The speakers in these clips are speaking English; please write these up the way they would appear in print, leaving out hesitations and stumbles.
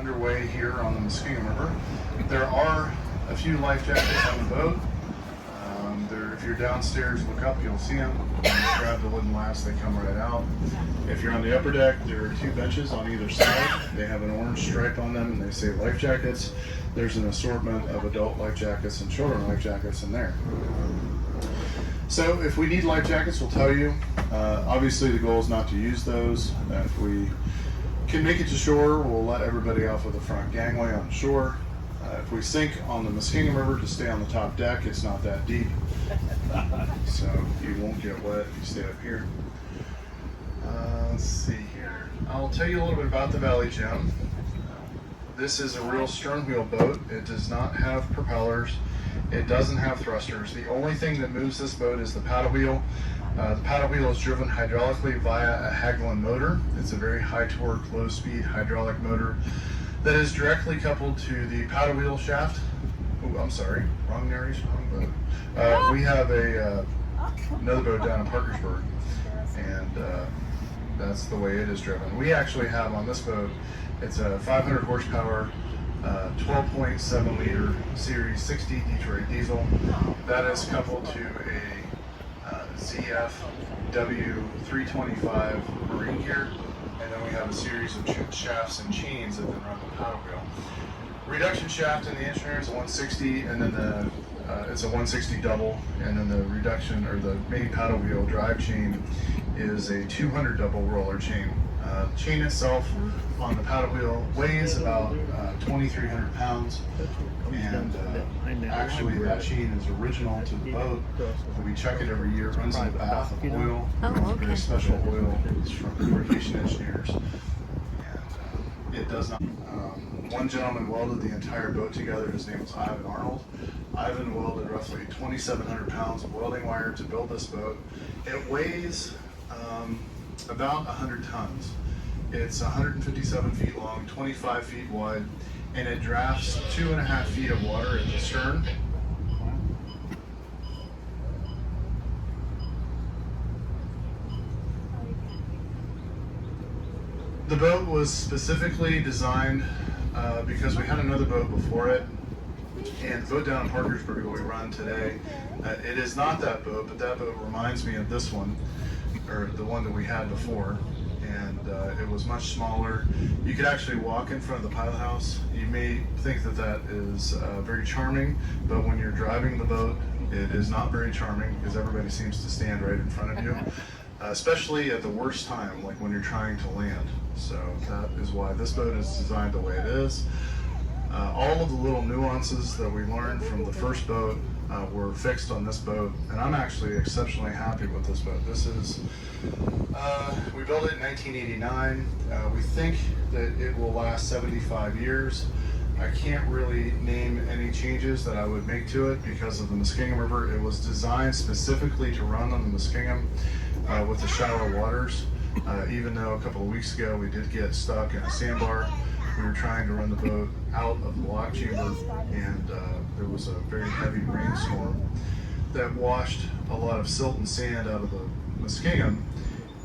underway here on the Muskingum River. There are a few life jackets on the boat. If you're downstairs, look up, you'll see them. Grab the wooden last, they come right out. If you're on the upper deck, there are 2 benches on either side. They have an orange stripe on them and they say life jackets. There's an assortment of adult life jackets and children life jackets in there. So if we need life jackets, we'll tell you. Obviously the goal is not to use those. If we can make it to shore, we'll let everybody off of the front gangway on shore. If we sink on the Muskingum River, to stay on the top deck. It's not that deep, so you won't get wet if you stay up here. Let's see here. I'll tell you a little bit about the Valley Gem. This is a real sternwheel boat. It does not have propellers. It doesn't have thrusters. The only thing that moves this boat is the paddle wheel. The paddle wheel is driven hydraulically via a Hagelin motor. It's a very high torque, low speed hydraulic motor that is directly coupled to the paddle wheel shaft. Oh, I'm sorry, wrong narration, wrong boat. We have another boat down in Parkersburg, and that's the way it is driven. We actually have on this boat, it's a 500 horsepower, 12.7 liter Series 60 Detroit diesel. That is coupled to a ZF W325 marine gear. And then we have a series of shafts and chains that then run the paddle wheel. Reduction shaft in the engineer is a 160, and then it's a 160 double, and then the reduction or the main paddle wheel drive chain is a 200 double roller chain. Chain itself on the paddle wheel weighs about 2,300 pounds, and actually that chain is original to the boat. We check it every year. It runs in a bath of oil. It's a very special oil. It's from lubrication engineers, and it does not. One gentleman welded the entire boat together. His name was Ivan Arnold. Ivan welded roughly 2,700 pounds of welding wire to build this boat. It weighs about 100 tons. It's 157 feet long, 25 feet wide, and it drafts 2.5 feet of water at the stern. The boat was specifically designed because we had another boat before it, and the boat down in Parkersburg that we run today, it is not that boat, but that boat reminds me of this one, or the one that we had before. And it was much smaller. You could actually walk in front of the pilot house. You may think that that is very charming, but when you're driving the boat, it is not very charming because everybody seems to stand right in front of you, especially at the worst time, like when you're trying to land. So that is why this boat is designed the way it is. All of the little nuances that we learned from the first boat were fixed on this boat, and I'm actually exceptionally happy with this boat. This is, we built it in 1989. We think that it will last 75 years. I can't really name any changes that I would make to it because of the Muskingum River. It was designed specifically to run on the Muskingum with the shallow waters. Even though a couple of weeks ago we did get stuck in a sandbar, we were trying to run the boat out of the lock chamber, and there was a very heavy rainstorm that washed a lot of silt and sand out of the Muskingum,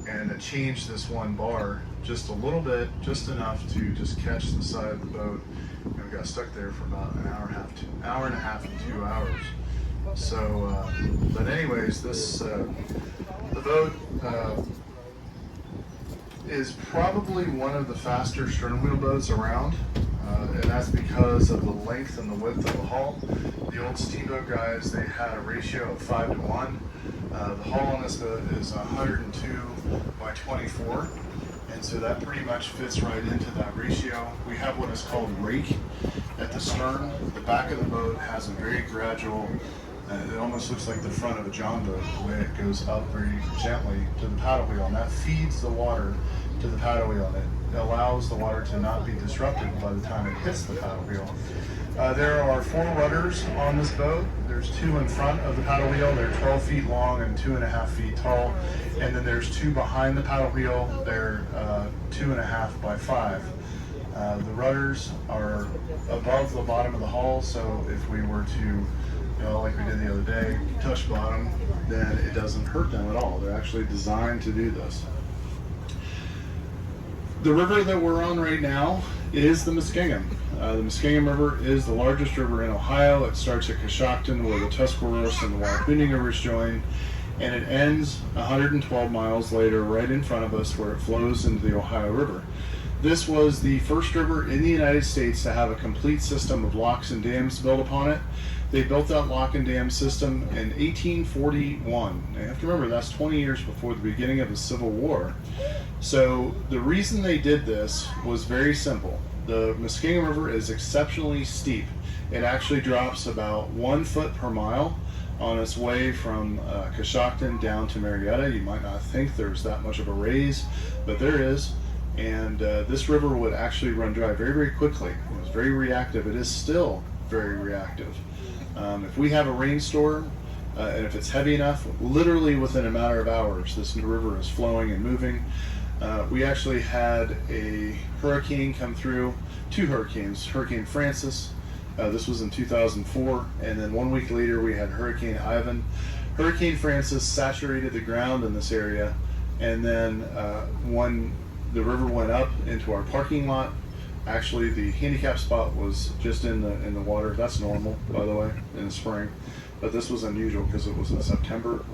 and it changed this one bar just a little bit, just enough to just catch the side of the boat, and we got stuck there for about an hour and a half to 2 hours. So, but anyways, this the boat is probably one of the faster sternwheel boats around, and that's because of the length and the width of the hull. The old steamboat guys, they had a ratio of 5-to-1. The hull on this boat is 102 by 24, and so that pretty much fits right into that ratio. We have what is called rake at the stern. The back of the boat has a very gradual, it almost looks like the front of a john boat, the way it goes up very gently to the paddle wheel, and that feeds the water to the paddle wheel, and it allows the water to not be disrupted by the time it hits the paddle wheel. There are 4 rudders on this boat. There's 2 in front of the paddle wheel. They're 12 feet long and 2.5 feet tall. And then there's 2 behind the paddle wheel. They're 2.5 by 5. The rudders are above the bottom of the hull, so if we were to, like we did the other day, touch bottom, then it doesn't hurt them at all. They're actually designed to do this. The river that we're on right now is the Muskingum. The Muskingum River is the largest river in Ohio. It starts at Coshocton, where the Tuscarawas and the Wapooning rivers join, and it ends 112 miles later right in front of us, where it flows into the Ohio River. This was the first river in the United States to have a complete system of locks and dams built upon it. They built that lock and dam system in 1841. Now you have to remember, that's 20 years before the beginning of the Civil War. So the reason they did this was very simple. The Muskingum River is exceptionally steep. It actually drops about 1 foot per mile on its way from Coshocton down to Marietta. You might not think there's that much of a raise, but there is. And this river would actually run dry very, very quickly. It was very reactive. It is still very reactive. If we have a rainstorm, and if it's heavy enough, literally within a matter of hours, this river is flowing and moving. We actually had a hurricane come through, 2 hurricanes, Hurricane Francis. This was in 2004, and then 1 week later we had Hurricane Ivan. Hurricane Francis saturated the ground in this area, and then when the river went up into our parking lot, actually the handicap spot was just in the water. That's normal, by the way, in the spring, but this was unusual because it was in September.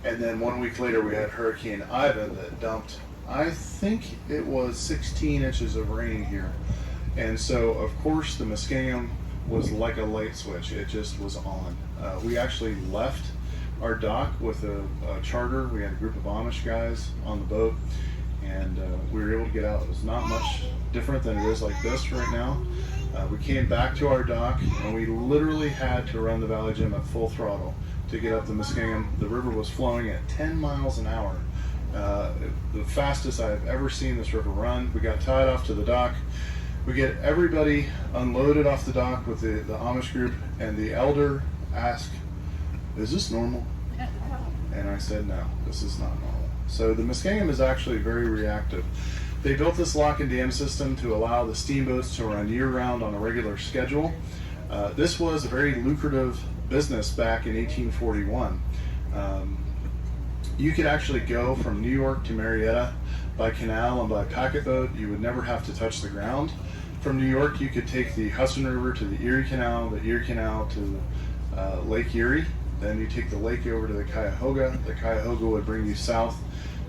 And then 1 week later we had Hurricane Ivan that dumped, I think it was 16 inches of rain here. And so of course the Muskingum was like a light switch. It just was on. We actually left our dock with a charter. We had a group of Amish guys on the boat, and we were able to get out. It was not much different than it is like this right now. We came back to our dock, and we literally had to run the Valley Gym at full throttle to get up the Muskingum. The river was flowing at 10 miles an hour. The fastest I've ever seen this river run. We got tied off to the dock. We get everybody unloaded off the dock with the Amish group, and the elder asked, "Is this normal?" And I said, "No, this is not normal." So the Muskingum is actually very reactive. They built this lock and dam system to allow the steamboats to run year-round on a regular schedule. This was a very lucrative business back in 1841. You could actually go from New York to Marietta by canal and by packet boat. You would never have to touch the ground. From New York, you could take the Hudson River to the Erie Canal to Lake Erie. Then you take the lake over to the Cuyahoga. The Cuyahoga would bring you south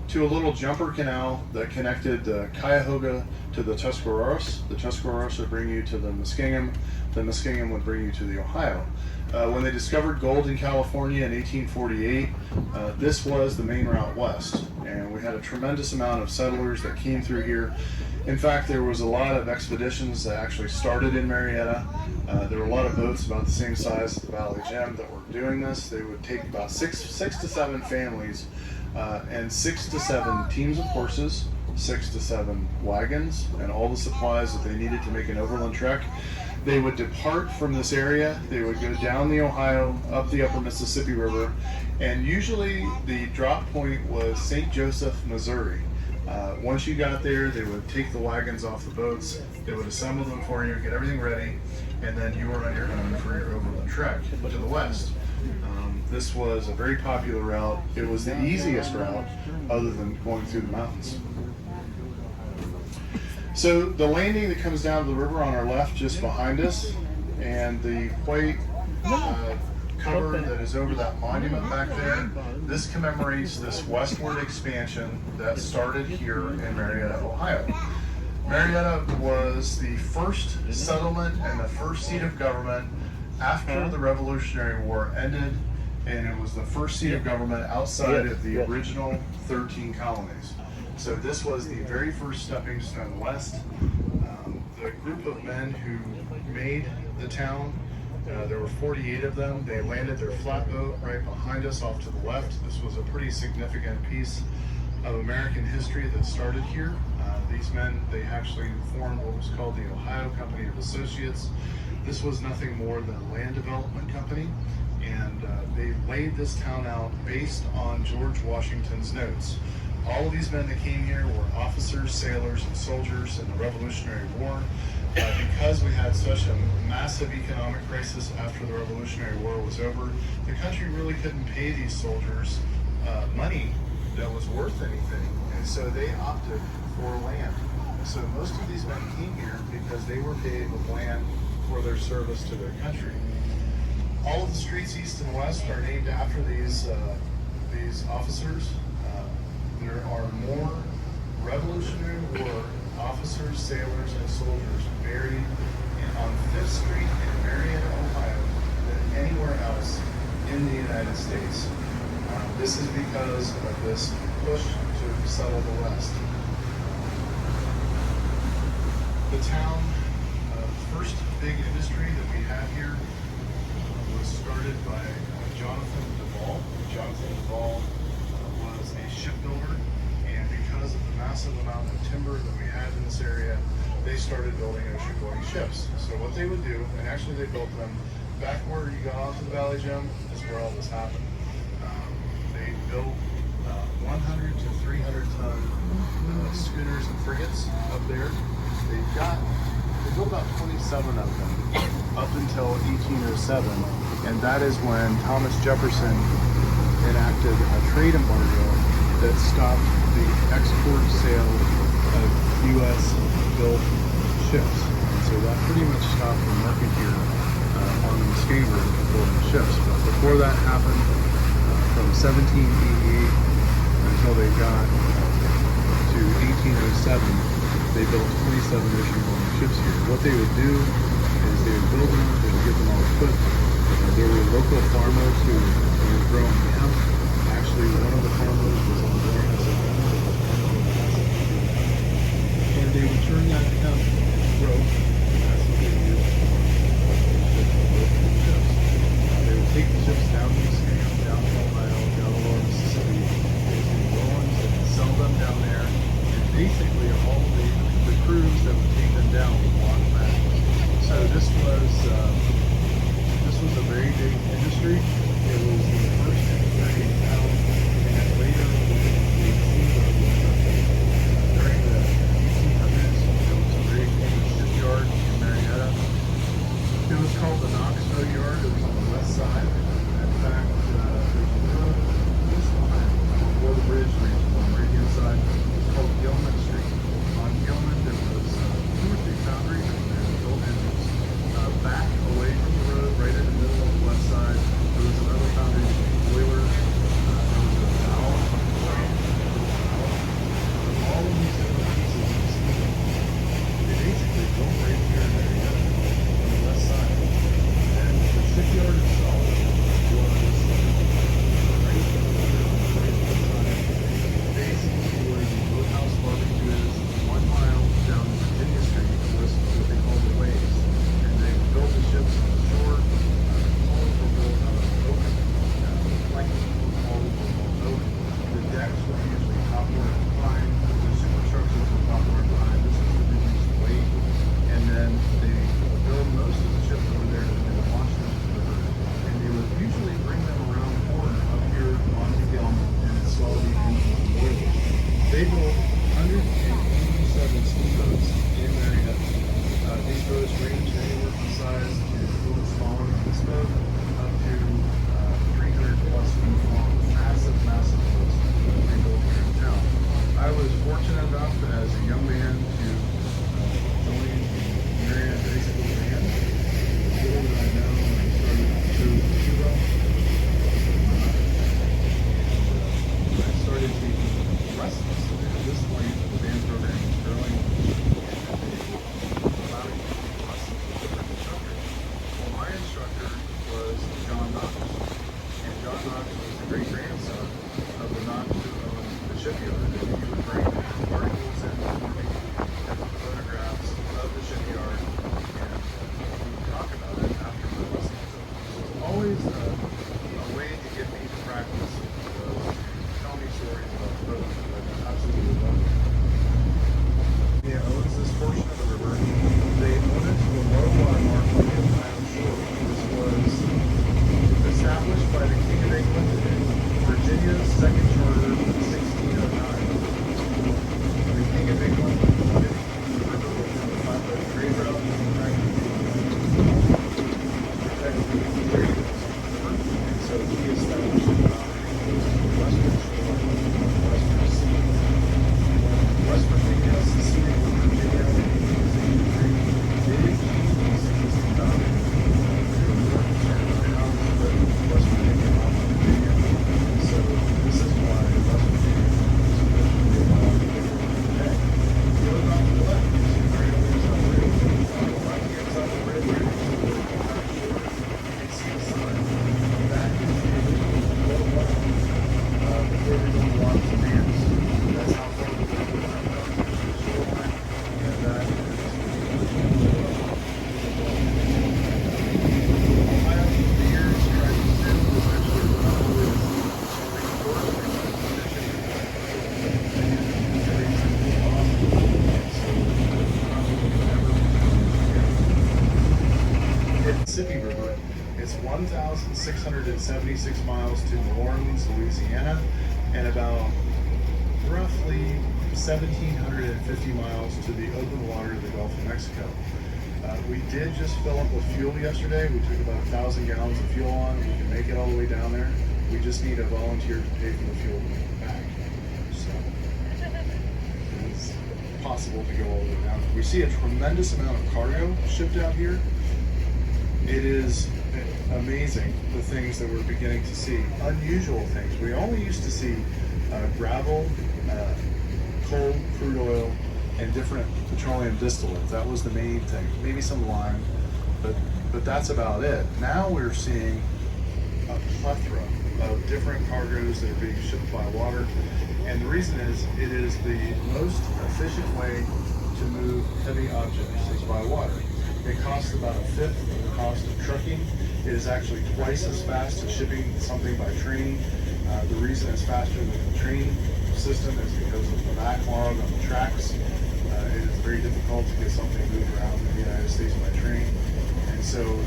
to a little jumper canal that connected the Cuyahoga to the Tuscarawas. The Tuscarawas would bring you to the Muskingum. The Muskingum would bring you to the Ohio. When they discovered gold in California in 1848, this was the main route west, and we had a tremendous amount of settlers that came through here. In fact, there was a lot of expeditions that actually started in Marietta. There were a lot of boats about the same size as the Valley Gym that were doing this. They would take about six to seven families and 6 to 7 teams of horses, 6 to 7 wagons, and all the supplies that they needed to make an overland trek. They would depart from this area. They would go down the Ohio, up the upper Mississippi River, and usually the drop point was St. Joseph, Missouri. Once you got there, they would take the wagons off the boats, they would assemble them for you, get everything ready, and then you were on your own for your overland trek to the west. This was a very popular route. It was the easiest route other than going through the mountains. So the landing that comes down to the river on our left just behind us, and the white cover that is over that monument back there, this commemorates this westward expansion that started here in Marietta, Ohio. Marietta was the first settlement and the first seat of government after the Revolutionary War ended, and it was the first seat of government outside of the original 13 colonies. So this was the very first stepping stone west. The group of men who made the town, there were 48 of them. They landed their flatboat right behind us off to the left. This was a pretty significant piece of American history that started here. These men, they actually formed what was called the Ohio Company of Associates. This was nothing more than a land development company, and they laid this town out based on George Washington's notes. All of these men that came here were officers, sailors, and soldiers in the Revolutionary War. Because we had such a massive economic crisis after the Revolutionary War was over, the country really couldn't pay these soldiers money that was worth anything, and so they opted for land. So most of these men came here because they were paid with land for their service to their country. All of the streets east and west are named after these officers. There are more Revolutionary War officers, sailors, and soldiers buried on 5th Street in Marietta, Ohio than anywhere else in the United States. This is because of this push to settle the West. The town, first big industry that we had here was started by Jonathan Duvall. Jonathan Duvall was a shipbuilder, and because of the massive amount of timber that we had in this area, they started building ocean-going ships. So what they would do, and actually they built them back where you got onto the Valley Gym, is where all this happened. They built 100 to 300 ton schooners and frigates up there. They built about 27 of them up until 1807, and that is when Thomas Jefferson enacted a trade embargo that stopped the export sale of U.S. built ships. And so that pretty much stopped the market here on the Muskingum for building ships. But before that happened, from 1788 until they got to 1807, they built 27 ocean-going ships here. What they would do is they would build them, they would get them all equipped. There were local farmers who were growing hemp. Actually, one of the farmers was on the warehouse of hemp, and they would turn that hemp rope, and that's what they used for ships. They would take the ships down to Muskingum, down to Ohio, down to Mississippi, into Rollins, and sell them down there. And basically, all the crews that would take them down would walk back. So this was a very big industry. It was the first industry in town, and later during the 1800s, there was a very famous shipyard in Marietta. It was called the Knoxville Yard. It was on the west side. In fact, there's a road this line before the bridge reached on the right-hand side. It's called Gilman Street. On Gilman, there was 2 or 3 foundries, and they were built engines. Back away from the road, right in the middle of the west side, there was another foundry making boilers. Mississippi River. It's 1,676 miles to New Orleans, Louisiana, and about roughly 1,750 miles to the open water of the Gulf of Mexico. We did just fill up with fuel yesterday. We took about 1,000 gallons of fuel on. We can make it all the way down there. We just need a volunteer to pay for the fuel to make it back. So it's possible to go all the way down. We see a tremendous amount of cargo shipped out here. It is amazing the things that we're beginning to see. Unusual things. We only used to see gravel, coal, crude oil, and different petroleum distillates. That was the main thing. Maybe some lime, but that's about it. Now we're seeing a plethora of different cargoes that are being shipped by water. And the reason is, it is the most efficient way to move heavy objects is by water. It costs about a fifth of the cost of trucking. It is actually twice as fast as shipping something by train. The reason it's faster than the train system is because of the backlog on the tracks. It is very difficult to get something moved around in the United States by train. And so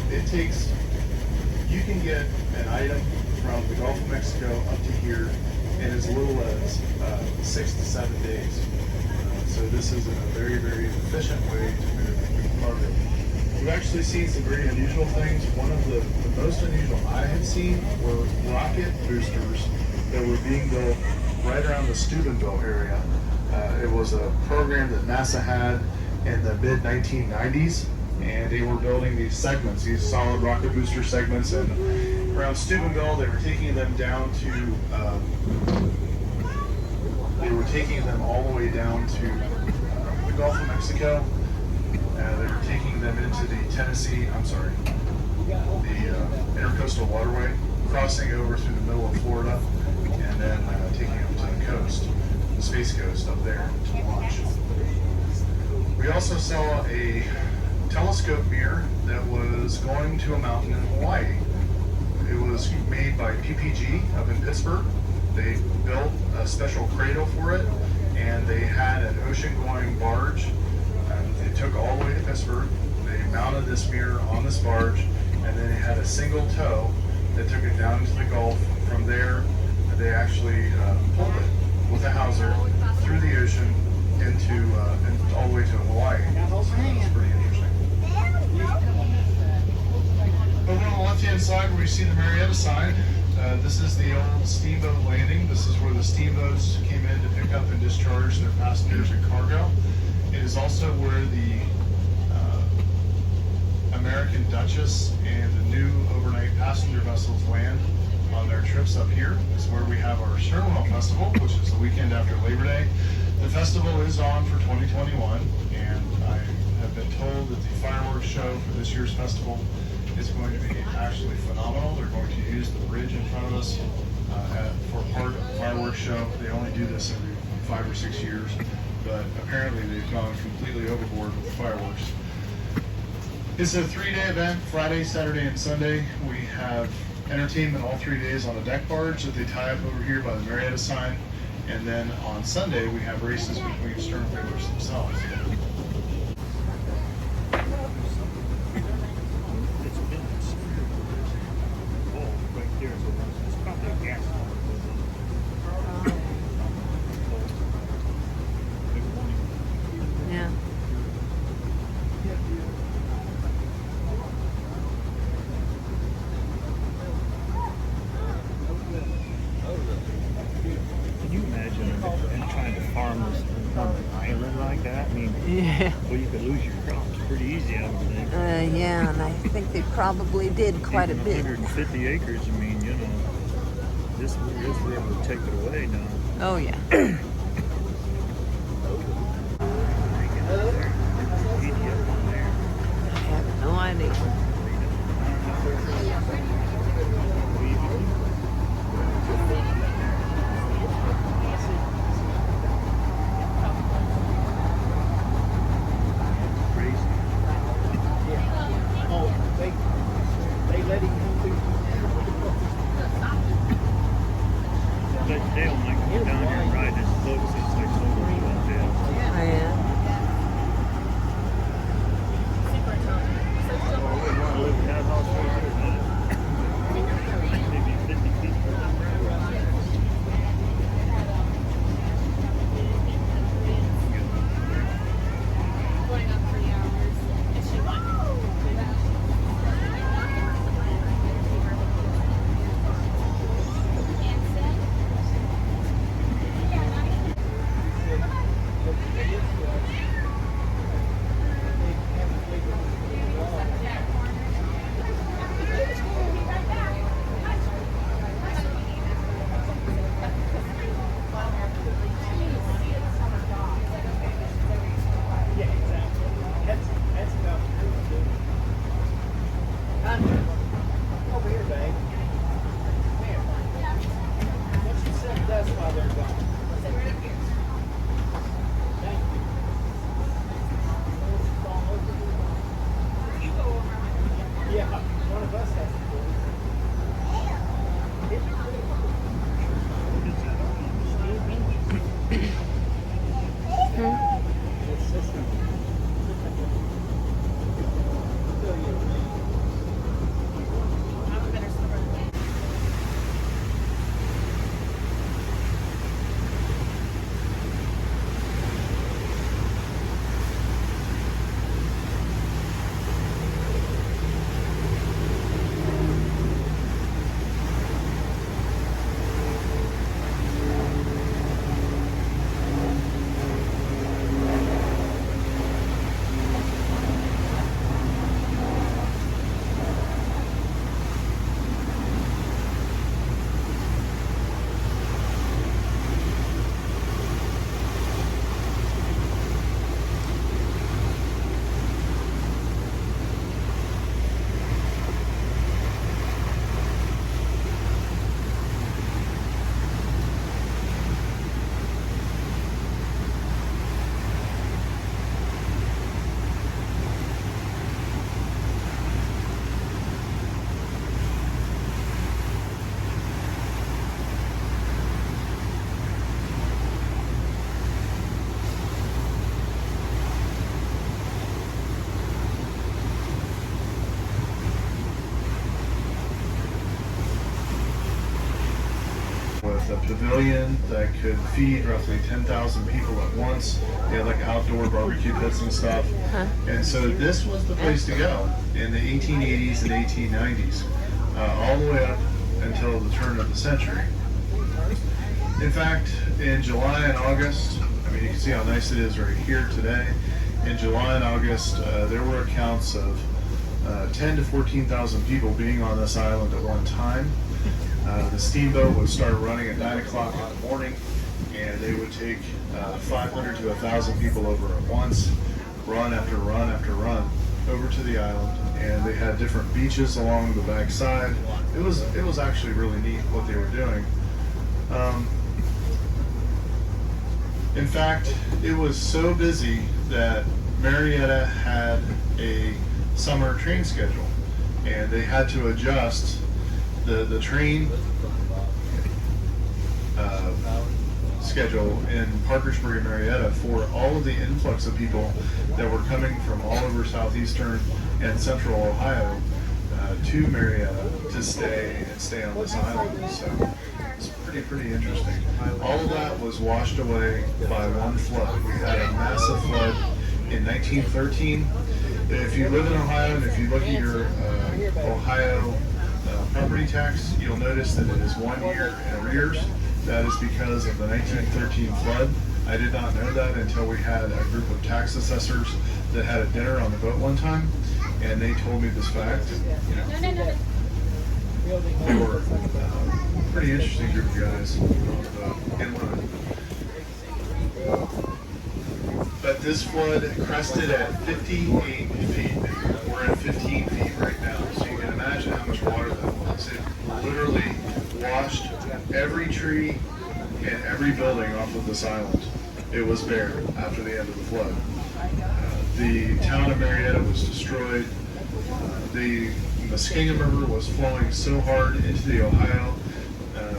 you can get an item from the Gulf of Mexico up to here in as little as 6 to 7 days. So this is a very, very efficient way to move cargo. We've actually seen some very unusual things. One of the most unusual I have seen were rocket boosters that were being built right around the Steubenville area. It was a program that NASA had in the mid-1990s, and they were building these segments, these solid rocket booster segments, and around Steubenville they were taking them down to, all the way down to the Gulf of Mexico. They were taking them into the Intercoastal Waterway, crossing over through the middle of Florida, and then taking them to the coast, the Space Coast up there to launch. We also saw a telescope mirror that was going to a mountain in Hawaii. It was made by PPG up in Pittsburgh. They built a special cradle for it, and they had an ocean-going barge. They took all the way to Pittsburgh. They mounted this mirror on this barge, and then they had a single tow that took it down into the Gulf. From there, they actually pulled it with a hawser through the ocean into all the way to Hawaii. So that's pretty interesting. Over on the left-hand side, where you see the Marietta sign, this is the old steamboat landing. This is where the steamboats came in to pick up and discharge their passengers and cargo. It is also where the American Duchess and the new overnight passenger vessels land on their trips up here. This is where we have our Sternwheeler Festival, which is the weekend after Labor Day. The festival is on for 2021, and I have been told that the fireworks show for this year's festival is going to be actually phenomenal. They're going to use the bridge in front of us for part of the fireworks show. They only do this every 5 or 6 years, but apparently they've gone completely overboard with the fireworks. It's a 3-day event, Friday, Saturday, and Sunday. We have entertainment all 3 days on a deck barge that they tie up over here by the Marietta sign. And then on Sunday, we have races between Sternwheelers themselves. Yeah. Can you imagine them trying to farm this on an island like that? I mean, Yeah. well, you could lose your crops pretty easy, I would think. Yeah, and I think they probably did quite a Even bit. 150 acres, I mean, you know, this river would take it away now. Oh, yeah. I have no idea. But Dale might come down here and ride this boat since they're so much about Dale. Oh, yeah. a pavilion that could feed roughly 10,000 people at once. They had like outdoor barbecue pits and stuff. And so this was the place to go in the 1880s and 1890s, all the way up until the turn of the century. In fact, in July and August, I mean, you can see how nice it is right here today. In July and August, there were accounts of 10 to 14,000 people being on this island at one time. The steamboat would start running at 9 o'clock in the morning, and they would take 500 to 1,000 people over at once, run after run after run over to the island. And they had different beaches along the backside. It was actually really neat what they were doing. In fact, it was so busy that Marietta had a summer train schedule, and they had to adjust the train schedule in Parkersburg and Marietta for all of the influx of people that were coming from all over southeastern and central Ohio to Marietta to stay on this island. So it's pretty interesting. All of that was washed away by one flood. We had a massive flood in 1913. If you live in Ohio and if you look at your Ohio property tax, you'll notice that it is 1 year in arrears. That is because of the 1913 flood. I did not know that until we had a group of tax assessors that had a dinner on the boat one time, and they told me this fact. You know, they were a pretty interesting group of guys on the boat inland. But this flood crested at 58 feet. We're at 15 feet right now, so you can imagine how much water that was. It literally washed every tree and every building off of this island. It was bare after the end of the flood. The town of Marietta was destroyed. The Muskingum River was flowing so hard into the Ohio.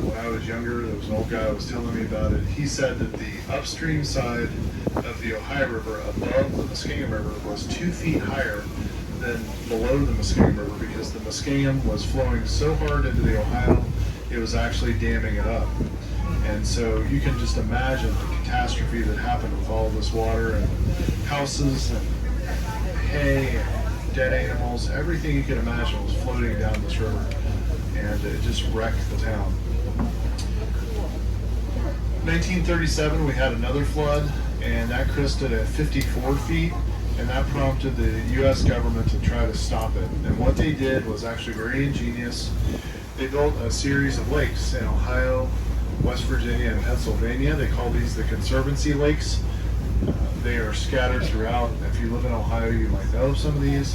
When I was younger, there was an old guy who was telling me about it. He said that the upstream side of the Ohio River above the Muskingum River was 2 feet higher than below the Muskingum River because the Muskingum was flowing so hard into the Ohio, it was actually damming it up. And so you can just imagine the catastrophe that happened with all this water and houses and hay and dead animals. Everything you can imagine was floating down this river, and it just wrecked the town. 1937, we had another flood, and that crested at 54 feet, and that prompted the U.S. government to try to stop it. And what they did was actually very ingenious. They built a series of lakes in Ohio, West Virginia, and Pennsylvania. They call these the Conservancy Lakes. They are scattered throughout. If you live in Ohio, you might know some of these.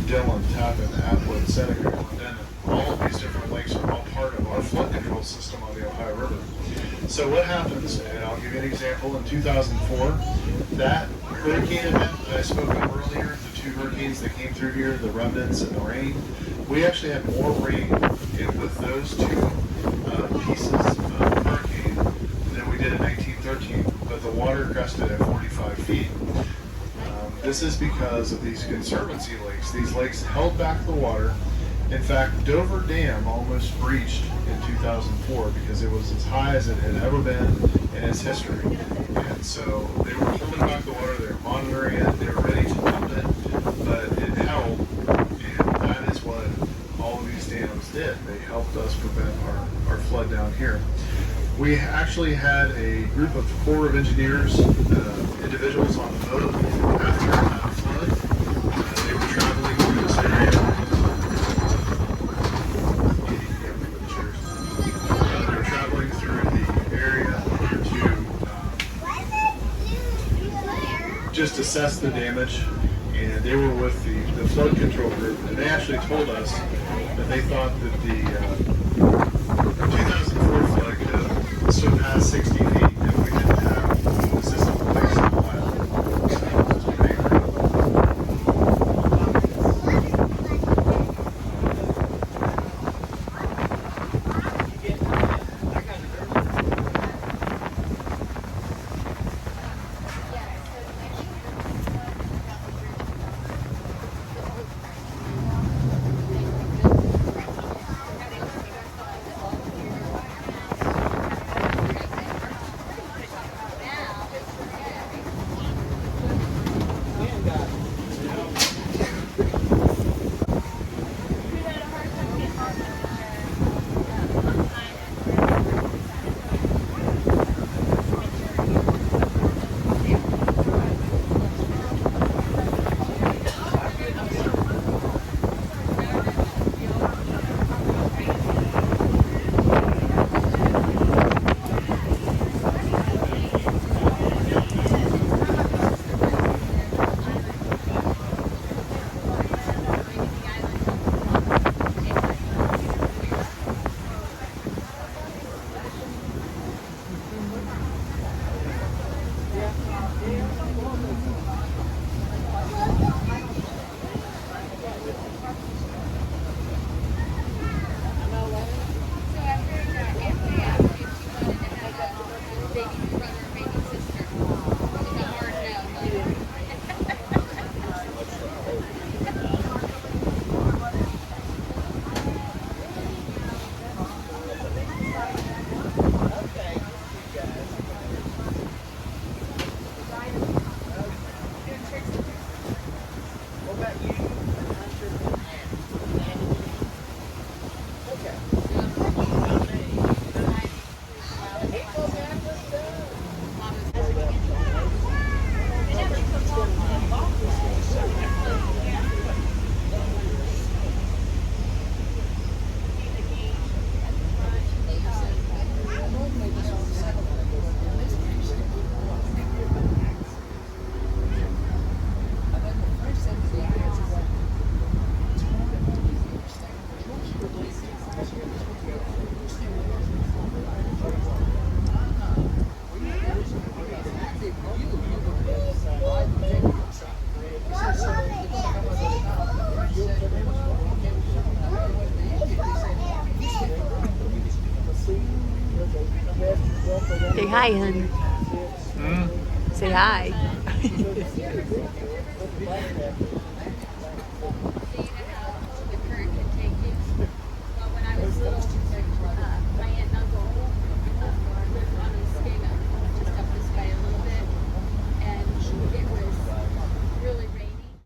Dillon, Tappan, Atwood, Seneca, Glendenning. All of these different lakes are all part of our flood control system on the Ohio River. So what happens, and I'll give you an example, in 2004, that hurricane event that I spoke of earlier, the two hurricanes that came through here, the remnants and the rain, we actually had more rain with those two pieces of hurricane than we did in 1913, but the water crested at 45 feet. This is because of these conservancy lakes. These lakes held back the water. In fact, Dover Dam almost breached in 2004 because it was as high as it had ever been in its history. And so they were holding back the water, they were monitoring it, they were ready to dump it, but it held, and that is what all of these dams did. They helped us prevent our flood down here. We actually had a group of Corps of Engineers, individuals on the boat after that flood. They were traveling through this area. They were traveling through the area to just assess the damage, and they were with the flood control group, and they actually told us that they thought that the 2004 flood could have surpassed 60 feet if we didn't have the system in place in Ohio. So it's pretty incredible. hi, hun. Say hi.